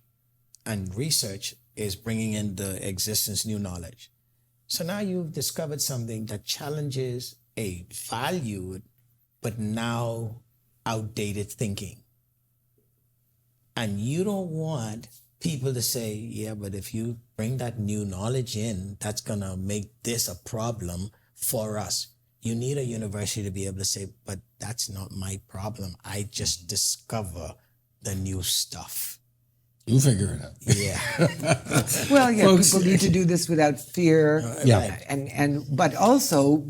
and research is bringing into existence new knowledge. So now you've discovered something that challenges a valued but now outdated thinking. And you don't want people to say, yeah, but if you bring that new knowledge in, that's going to make this a problem for us. You need a university to be able to say, but that's not my problem. I just discover the new stuff. You figure it out. Yeah. Well, yeah, Folks- people need to do this without fear. Yeah. But also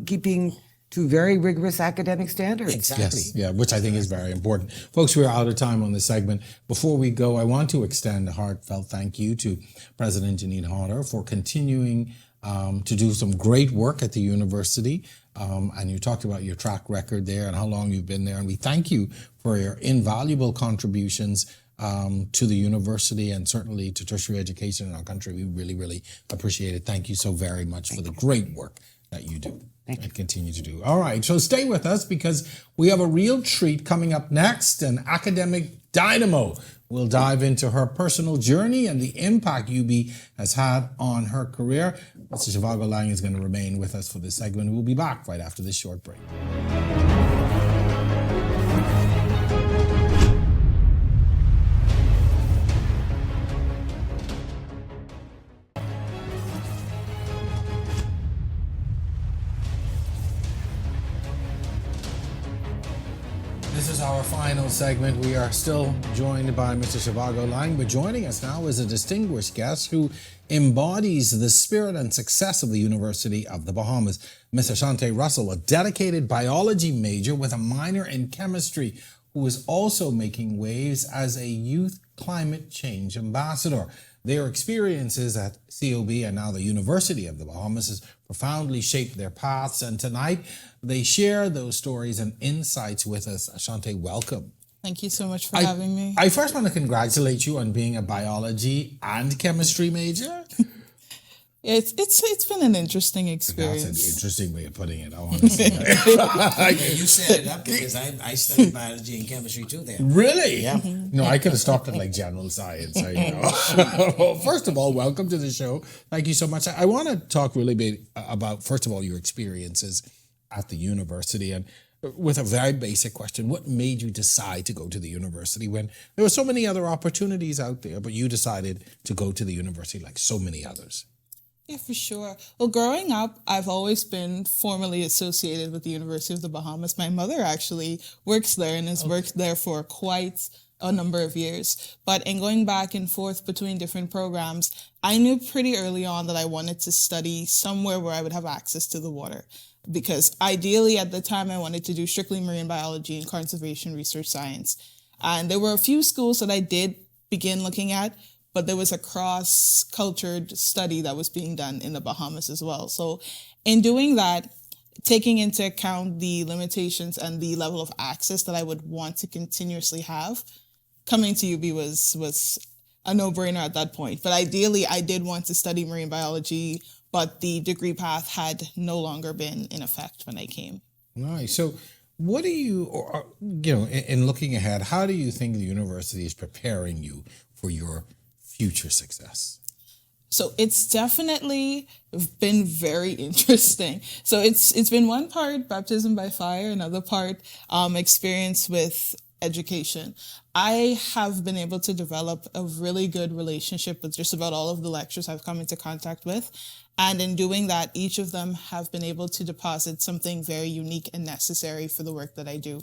keeping to very rigorous academic standards. Exactly. Yes, yeah, which I think is very important. Folks, we're out of time on this segment. Before we go, I want to extend a heartfelt thank you to President Janyne Hodder for continuing to do some great work at the university. And you talked about your track record there and how long you've been there. And we thank you for your invaluable contributions to the university and certainly to tertiary education in our country. We really, really appreciate it. Thank you so very much for the great work that you do and continue to do. All right, so stay with us because we have a real treat coming up next. An academic dynamo will dive into her personal journey and the impact UB has had on her career. Mr. Zhivargo Laing is going to remain with us for this segment. We'll be back right after this short break. This is our final segment. We are still joined by Mr. Zhivargo Laing, but joining us now is a distinguished guest who embodies the spirit and success of the University of the Bahamas. Ms. Ashawnté Russell, a dedicated biology major with a minor in chemistry, who is also making waves as a youth climate change ambassador. Their experiences at COB and now the University of the Bahamas has profoundly shaped their paths, and tonight they share those stories and insights with us. Ashawnté, welcome. Thank you so much for having me. I first want to congratulate you on being a biology and chemistry major. It's been an interesting That's experience. an interesting way of putting it, I want to say. You set it up because I studied biology and chemistry too there. Really? Yeah. No, I could have stopped at like general science. Well, first of all, welcome to the show. Thank you so much. I want to talk really bit about, first of all, your experiences at the university. And with a very basic question, what made you decide to go to the university when there were so many other opportunities out there, but you decided to go to the university like so many others? Yeah, for sure. Well, growing up, I've always been formally associated with the University of the Bahamas. My mother actually works there and has worked there for quite a number of years. But in going back and forth between different programs, I knew pretty early on that I wanted to study somewhere where I would have access to the water. Because ideally at the time I wanted to do strictly marine biology and conservation research science. And there were a few schools that I did begin looking at, but there was a cross-cultured study that was being done in the Bahamas as well. So in doing that, taking into account the limitations and the level of access that I would want to continuously have, coming to UB was a no-brainer at that point. But ideally, I did want to study marine biology, but the degree path had no longer been in effect when I came. Nice. So what do you, in looking ahead, how do you think the university is preparing you for your future success? So it's definitely been very interesting. So it's been one part baptism by fire, another part experience with education. I have been able to develop a really good relationship with just about all of the lecturers I've come into contact with. And in doing that, each of them have been able to deposit something very unique and necessary for the work that I do.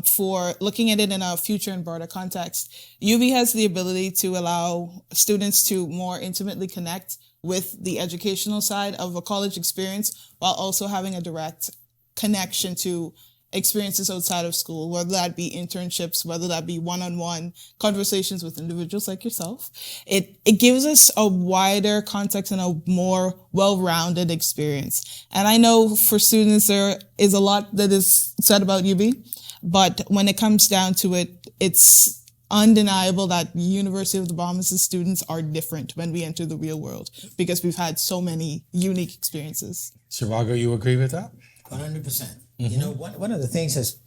For looking at it in a future and broader context, UB has the ability to allow students to more intimately connect with the educational side of a college experience while also having a direct connection to experiences outside of school, whether that be internships, whether that be one-on-one conversations with individuals like yourself. It gives us a wider context and a more well-rounded experience. And I know for students there is a lot that is said about UB, but when it comes down to it, it's undeniable that University of the Bahamas' students are different when we enter the real world because we've had so many unique experiences. Zhivargo, you agree with that? 100%. You know, one of the things is,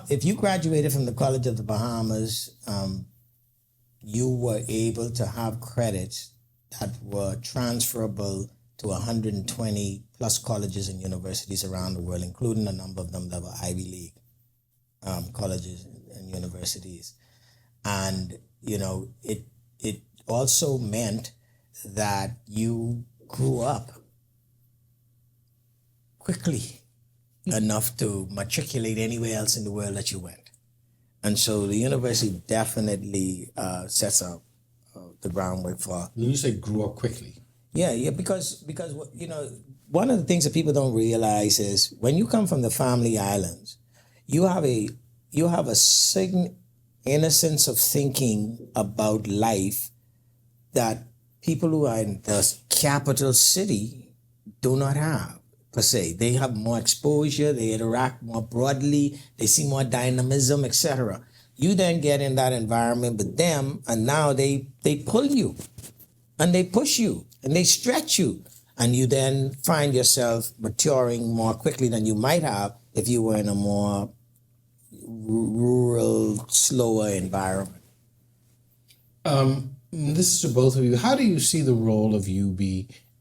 if you graduated from the College of the Bahamas, you were able to have credits that were transferable to 120 plus colleges and universities around the world, including a number of them that were Ivy League colleges and universities. And, you know, it also meant that you grew up quickly enough to matriculate anywhere else in the world that you went. And so the university definitely sets up the groundwork for. You say grew up quickly. Yeah, because one of the things that people don't realize is when you come from the family islands, you have a certain innocence of thinking about life that people who are in the capital city do not have per se. They have more exposure, they interact more broadly, they see more dynamism, etc. You then get in that environment with them, and now they pull you and they push you and they stretch you, and you then find yourself maturing more quickly than you might have if you were in a more rural, slower environment. This is to both of you. How do you see the role of UB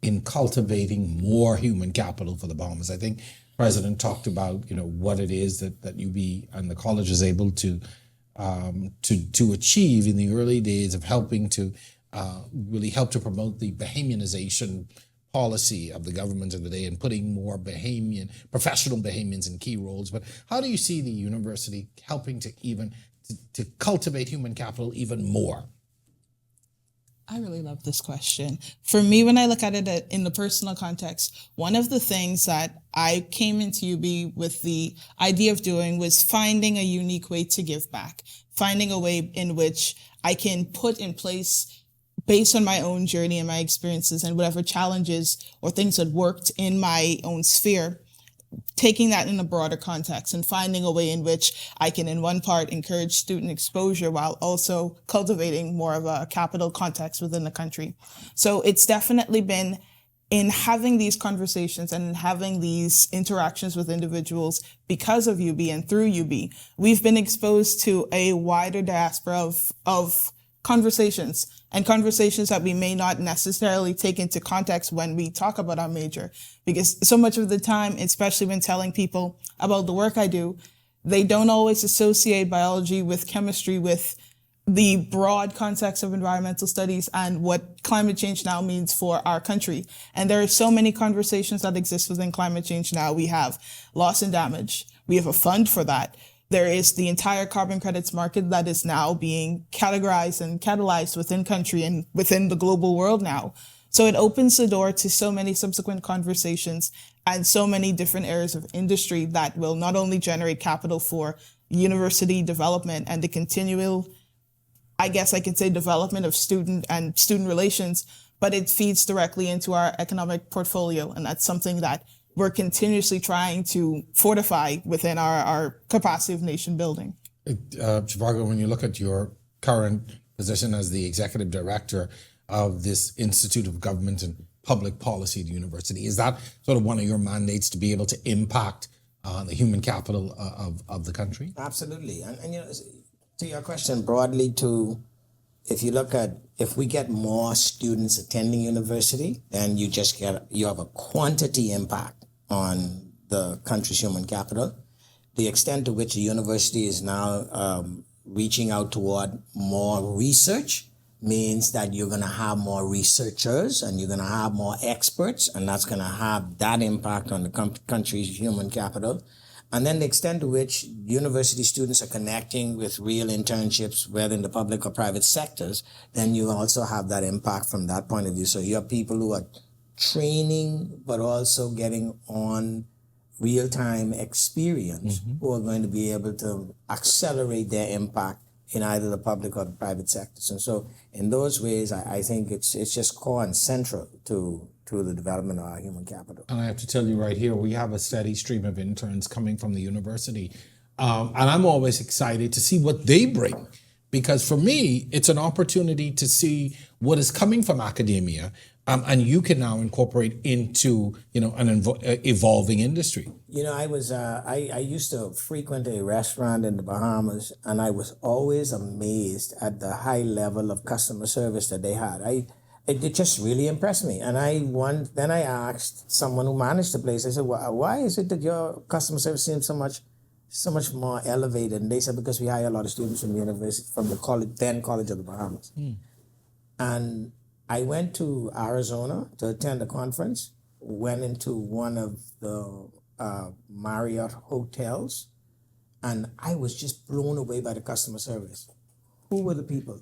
in cultivating more human capital for the Bahamas? I think the President talked about what it is that UB and the college is able to achieve in the early days of helping to really help to promote the Bahamianization policy of the government of the day and putting more professional Bahamians in key roles. But how do you see the university helping to cultivate human capital even more? I really love this question. For me, when I look at it in the personal context, one of the things that I came into UB with the idea of doing was finding a unique way to give back, finding a way in which I can put in place, based on my own journey and my experiences and whatever challenges or things that worked in my own sphere, taking that in a broader context and finding a way in which I can, in one part, encourage student exposure while also cultivating more of a capital context within the country. So it's definitely been in having these conversations and in having these interactions with individuals because of UB and through UB, we've been exposed to a wider diaspora of conversations that we may not necessarily take into context when we talk about our major. Because so much of the time, especially when telling people about the work I do, they don't always associate biology with chemistry, with the broad context of environmental studies and what climate change now means for our country. And there are so many conversations that exist within climate change now. We have loss and damage. We have a fund for that. There is the entire carbon credits market that is now being categorized and catalyzed within country and within the global world now. So it opens the door to so many subsequent conversations and so many different areas of industry that will not only generate capital for university development and the continual, I guess I could say, development of student relations, but it feeds directly into our economic portfolio. And that's something that we're continuously trying to fortify within our capacity of nation building. Zhivargo, when you look at your current position as the executive director of this Institute of Government and Public Policy at the university, is that sort of one of your mandates to be able to impact the human capital of the country? Absolutely. And to your question broadly, if we get more students attending university, then you have a quantity impact on the country's human capital. The extent to which the university is now reaching out toward more research means that you're going to have more researchers and you're going to have more experts, and that's going to have that impact on the country's human capital. And then the extent to which university students are connecting with real internships, whether in the public or private sectors, then you also have that impact from that point of view. So you have people who are training, but also getting on real-time experience, who are going to be able to accelerate their impact in either the public or the private sectors. And so in those ways, I think it's just core and central to the development of our human capital. And I have to tell you right here, we have a steady stream of interns coming from the university. And I'm always excited to see what they bring, because for me, it's an opportunity to see what is coming from academia, and you can now incorporate into an evolving industry. I used to frequent a restaurant in the Bahamas, and I was always amazed at the high level of customer service that they had. It just really impressed me. And then I asked someone who managed the place, I said, why is it that your customer service seems so much more elevated? And they said, because we hire a lot of students from the university, from the College of the Bahamas. And I went to Arizona to attend a conference, went into one of the Marriott hotels, and I was just blown away by the customer service. Who were the people?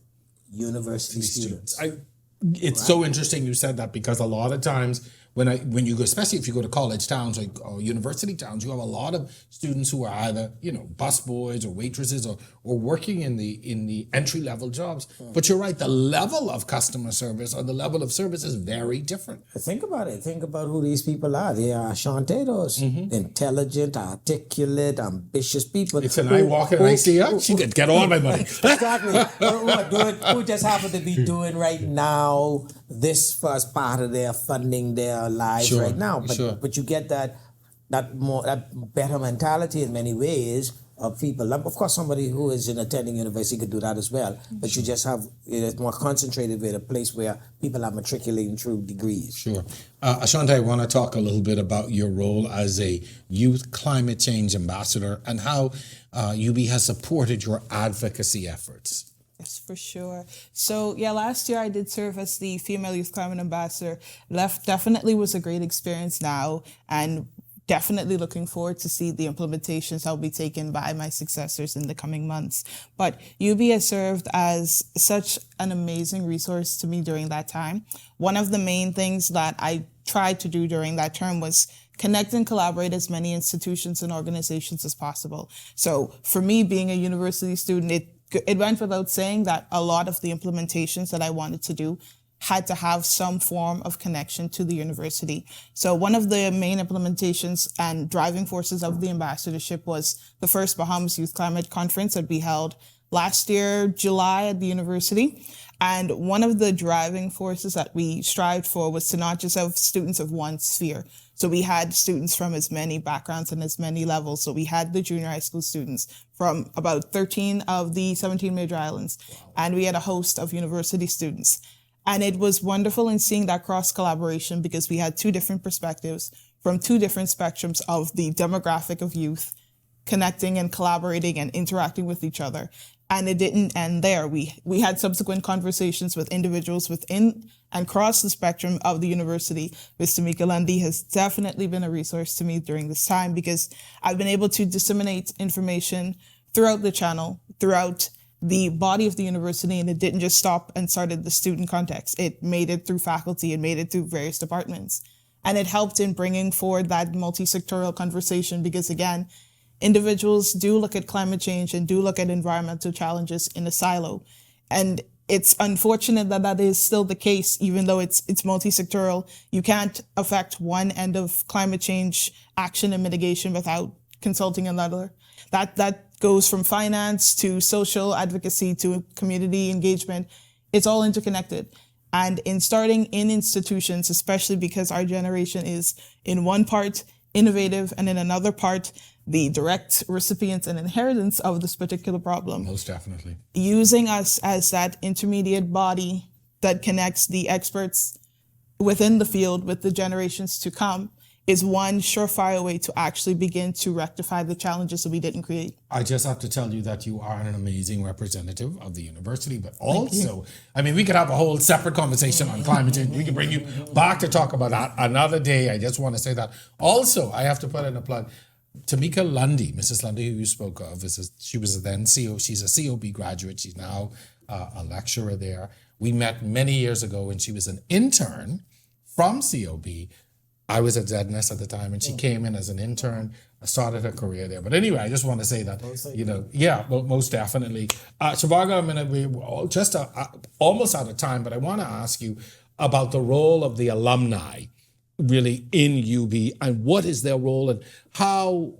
University students. It's so interesting you said that, because a lot of times when you go, especially if you go to college towns or university towns, you have a lot of students who are either bus boys or waitresses or working in the entry level jobs. But you're right, the level of customer service or the level of service is very different. Think about it. Think about who these people are. They are Ashawntés, intelligent, articulate, ambitious people. It's an I walk and I see her. She could get all my money. Exactly. who just happen to be doing right now this first part of their funding their lives right now. But you get that better mentality in many ways of people. Of course, somebody who is in attending university could do that as well. But you just have it more concentrated with a place where people are matriculating through degrees. Sure. Ashawnté, I want to talk a little bit about your role as a youth climate change ambassador and how UB has supported your advocacy efforts. Yes, for sure. So yeah, last year I did serve as the female youth climate ambassador. Definitely was a great experience now, and definitely looking forward to see the implementations that will be taken by my successors in the coming months. But UB has served as such an amazing resource to me during that time. One of the main things that I tried to do during that term was connect and collaborate as many institutions and organizations as possible. So for me, being a university student, it went without saying that a lot of the implementations that I wanted to do had to have some form of connection to the university. So one of the main implementations and driving forces of the ambassadorship was the first Bahamas Youth Climate Conference that we held last year, July, at the university. And one of the driving forces that we strived for was to not just have students of one sphere. So we had students from as many backgrounds and as many levels. So we had the junior high school students from about 13 of the 17 major islands. And we had a host of university students. And it was wonderful in seeing that cross collaboration, because we had two different perspectives from two different spectrums of the demographic of youth, connecting and collaborating and interacting with each other. And it didn't end there. We had subsequent conversations with individuals within and across the spectrum of the university. Ms. Tamika Lundy has definitely been a resource to me during this time, because I've been able to disseminate information throughout the channel, throughout the body of the university, and it didn't just stop and start at the student context. It made it through faculty, it made it through various departments. And it helped in bringing forward that multi-sectoral conversation, because again, individuals do look at climate change and do look at environmental challenges in a silo. And it's unfortunate that that is still the case, even though it's multi-sectoral. You can't affect one end of climate change action and mitigation without consulting another. That goes from finance to social advocacy to community engagement. It's all interconnected. And in starting in institutions, especially because our generation is in one part innovative and in another part the direct recipients and inheritance of this particular problem. Most definitely. Using us as that intermediate body that connects the experts within the field with the generations to come is one surefire way to actually begin to rectify the challenges that we didn't create. I just have to tell you that you are an amazing representative of the university, but also, I mean, we could have a whole separate conversation on climate change. We can bring you back to talk about that another day. I just want to say that. Also, I have to put in a plug. Tamika Lundy, Mrs. Lundy, who you spoke of, she was then CEO. She's a COB graduate. She's now a lecturer there. We met many years ago when she was an intern from COB. I was at ZNS at the time, and she came in as an intern, started her career there. But anyway, I just want to say that, most definitely. Zhivargo, we're just almost out of time, but I want to ask you about the role of the alumni really in UB, and what is their role, and how,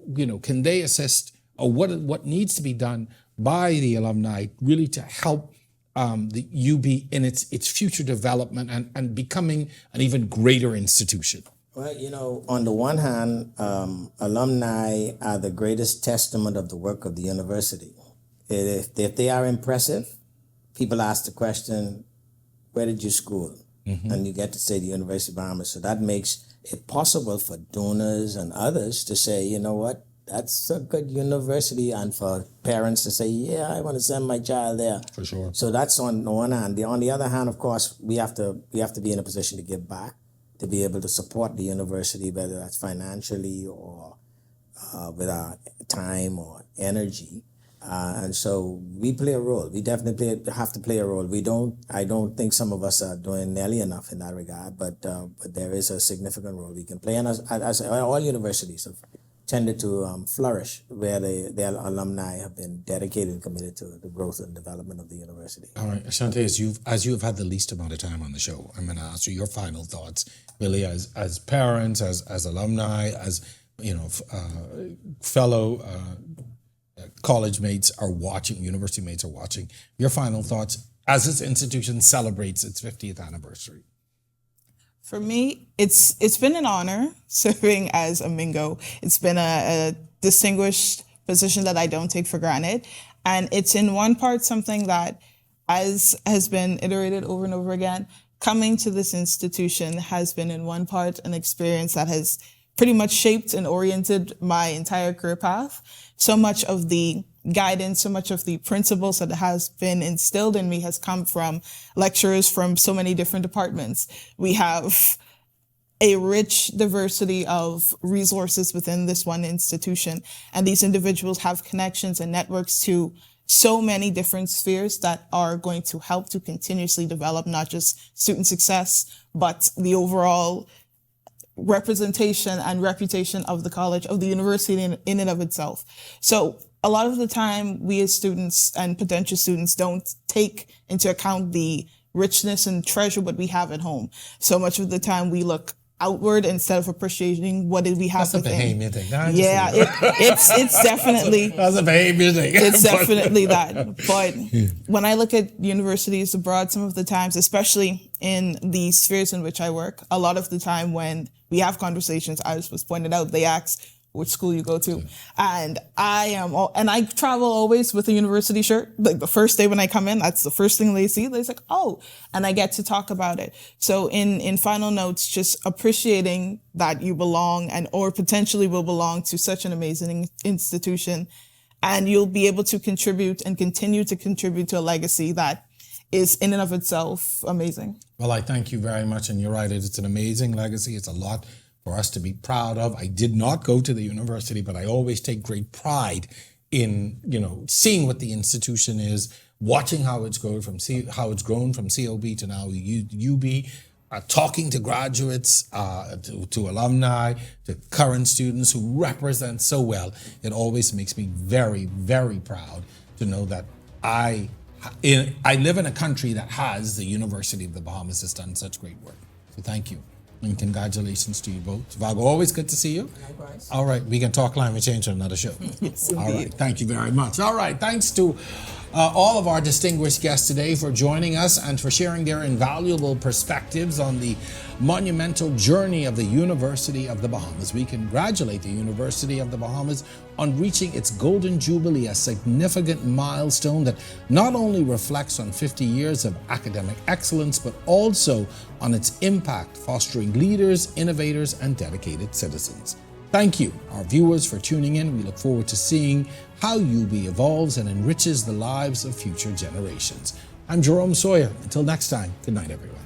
can they assist, or what needs to be done by the alumni really to help the UB in its future development and becoming an even greater institution? Well, on the one hand, alumni are the greatest testament of the work of the university. If they are impressive, people ask the question, where did you school? Mm-hmm. And you get to say the University of Bahamas. So that makes it possible for donors and others to say, you know what, that's a good university, and for parents to say, yeah, I want to send my child there. For sure. So that's on the one hand. On the other hand, of course, we have to be in a position to give back, to be able to support the university, whether that's financially or with our time or energy. And so we play a role. We definitely have to play a role. I don't think some of us are doing nearly enough in that regard, but there is a significant role we can play. And as all universities have tended to flourish, where their alumni have been dedicated and committed to the growth and development of the university. All right, Ashawnté, as you've had the least amount of time on the show, I'm going to ask you your final thoughts, really, as parents, as alumni, as fellow college mates are watching, university mates are watching. Your final thoughts as this institution celebrates its 50th anniversary. For me, it's been an honor serving as a Mingo. It's been a distinguished position that I don't take for granted. And it's in one part something that, as has been iterated over and over again, coming to this institution has been in one part an experience that has pretty much shaped and oriented my entire career path. So much of the guidance, so much of the principles that has been instilled in me has come from lecturers from so many different departments. We have a rich diversity of resources within this one institution, and these individuals have connections and networks to so many different spheres that are going to help to continuously develop not just student success, but the overall representation and reputation of the college, of the university in and of itself. So a lot of the time, we as students and potential students don't take into account the richness and treasure what we have at home. So much of the time, we look outward instead of appreciating what did we have That's within. a behavior thing. Yeah, it's definitely That's a behavior thing. it's definitely that. But when I look at universities abroad, some of the times, especially in the spheres in which I work, a lot of the time when we have conversations, as was pointed out, they ask which school you go to. And I travel always with a university shirt. Like the first day when I come in, that's the first thing they see. They're like, oh, and I get to talk about it. So in final notes, just appreciating that you belong or potentially will belong to such an amazing institution. And you'll be able to contribute and continue to contribute to a legacy that is in and of itself amazing. Well, I thank you very much. And you're right, it's an amazing legacy. It's a lot for us to be proud of. I did not go to the university, but I always take great pride in, seeing what the institution is, watching how it's grown from COB to now UB, talking to graduates, to alumni, to current students who represent so well. It always makes me very, very proud to know that I live in a country that has the University of the Bahamas has done such great work. So thank you. And congratulations to you both. Zhivargo, always good to see you. Likewise. All right, we can talk climate change on another show. Yes, All indeed. right, thank you very much. All right, thanks to all of our distinguished guests today for joining us and for sharing their invaluable perspectives on the monumental journey of the University of the Bahamas. We congratulate the University of the Bahamas on reaching its Golden Jubilee, a significant milestone that not only reflects on 50 years of academic excellence, but also on its impact, fostering leaders, innovators, and dedicated citizens. Thank you, our viewers, for tuning in. We look forward to seeing how UB evolves and enriches the lives of future generations. I'm Jerome Sawyer. Until next time, good night, everyone.